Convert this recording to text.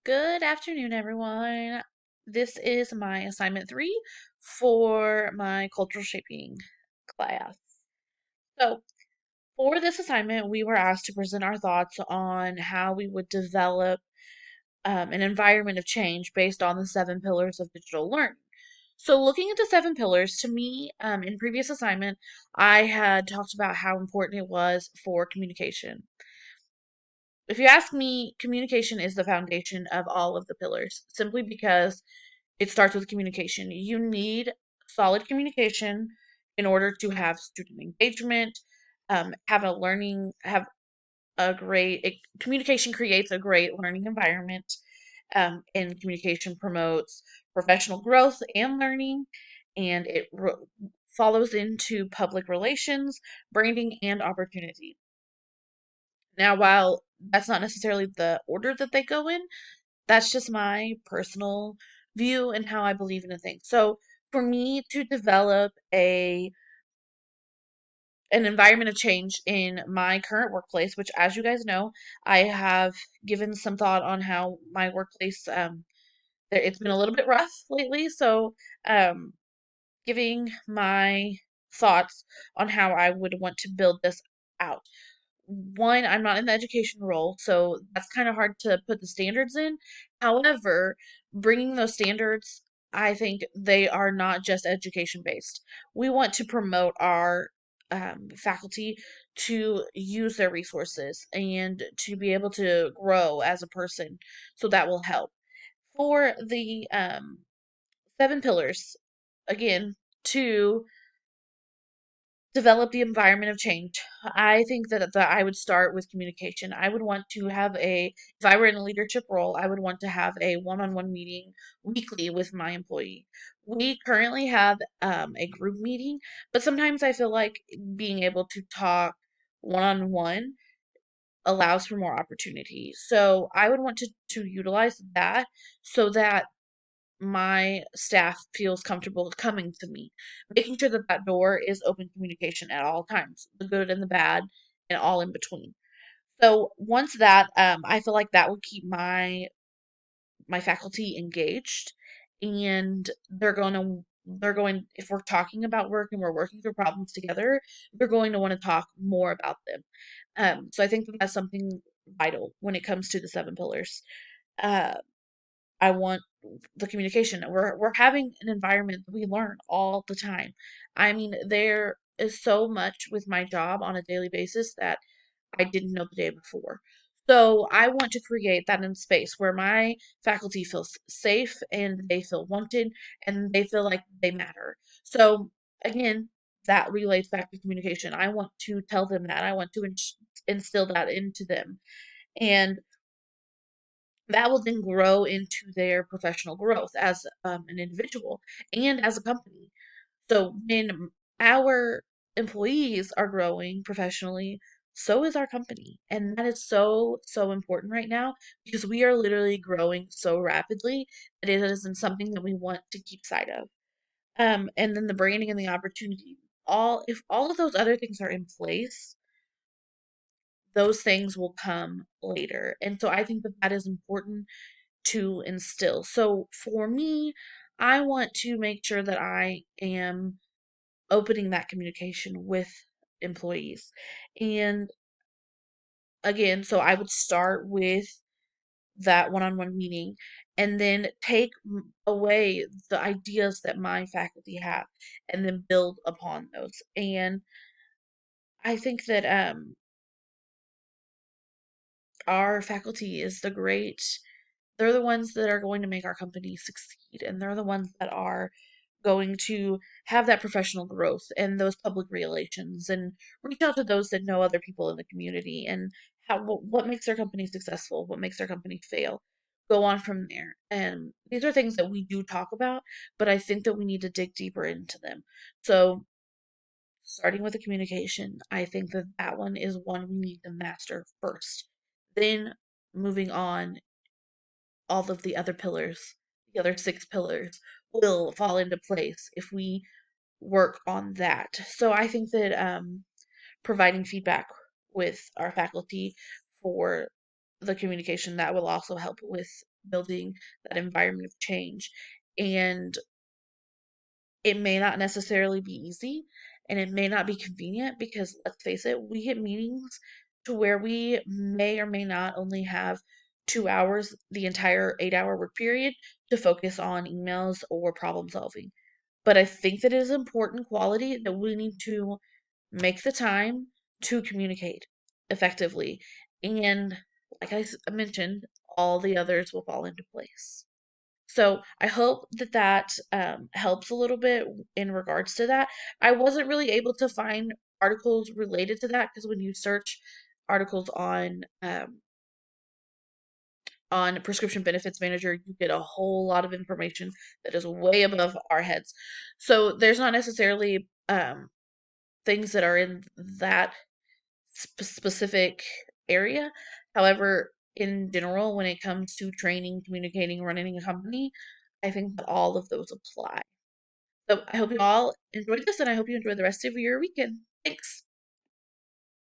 Good afternoon, everyone. This is my assignment 3 for my cultural shaping class. So, for this assignment, we were asked to present our thoughts on how we would develop an environment of change based on the 7 pillars of digital learning. So, looking at the 7 pillars, to me, in previous assignment, I had talked about how important it was for communication. If you ask me, communication is the foundation of all of the pillars, simply because it starts with communication. You need solid communication in order to have student engagement, have a communication creates a great learning environment, and communication promotes professional growth and learning, and follows into public relations, branding, and opportunity. Now, while that's not necessarily the order that they go in, that's just my personal view and how I believe in a thing. So, for me to develop a an environment of change in my current workplace, which, as you guys know, I have given some thought on how my workplace, it's been a little bit rough lately. So, um, giving my thoughts on how I would want to build this out. One, I'm not in the education role, so that's kind of hard to put the standards in. However, bringing those standards, I think they are not just education based. We want to promote our faculty to use their resources and to be able to grow as a person. So that will help. For the 7 pillars, again, to develop the environment of change. I think that I would start with communication. I would want to have if I were in a leadership role, I would want to have a one-on-one meeting weekly with my employee. We currently have a group meeting, but sometimes I feel like being able to talk one-on-one allows for more opportunity. So I would want to utilize that so that my staff feels comfortable coming to me, making sure that that door is open communication at all times, the good and the bad, and all in between. So once that, I feel like that would keep my faculty engaged, and they're going if we're talking about work and we're working through problems together, they're going to want to talk more about them. So I think that that's something vital when it comes to the 7 pillars. Uh, I want the communication. We're having an environment that we learn all the time. I mean, there is so much with my job on a daily basis that I didn't know the day before. So I want to create that in space where my faculty feels safe and they feel wanted and they feel like they matter. So again, that relates back to communication. I want to tell them that. I want to instill that into them. And that will then grow into their professional growth as an individual and as a company. So when our employees are growing professionally, so is our company. And that is so, so important right now because we are literally growing so rapidly that it isn't something that we want to keep sight of. And then the branding and the opportunity, if all of those other things are in place, those things will come later. And so I think that that is important to instill. So for me, I want to make sure that I am opening that communication with employees. And again, so I would start with that one-on-one meeting and then take away the ideas that my faculty have and then build upon those. And I think that our faculty is they're the ones that are going to make our company succeed, and they're the ones that are going to have that professional growth and those public relations and reach out to those that know other people in the community and what makes their company successful, what makes their company fail. Go on from there. And these are things that we do talk about, but I think that we need to dig deeper into them. So, starting with the communication, I think that that one is one we need to master first. Then moving on, all of the other pillars, the other 6 pillars, will fall into place if we work on that. So I think that providing feedback with our faculty for the communication that will also help with building that environment of change. And it may not necessarily be easy and it may not be convenient because let's face it, we hit meetings to where we may or may not only have 2 hours the entire 8 hour work period to focus on emails or problem solving. But I think that it is important quality that we need to make the time to communicate effectively. And like mentioned, all the others will fall into place. So I hope that helps a little bit in regards to that. I wasn't really able to find articles related to that because when you search articles on prescription benefits manager, you get a whole lot of information that is way above our heads. So there's not necessarily things that are in that specific area. However, in general, when it comes to training, communicating, running a company, I think that all of those apply. So I hope you all enjoyed this and I hope you enjoy the rest of your weekend. Thanks.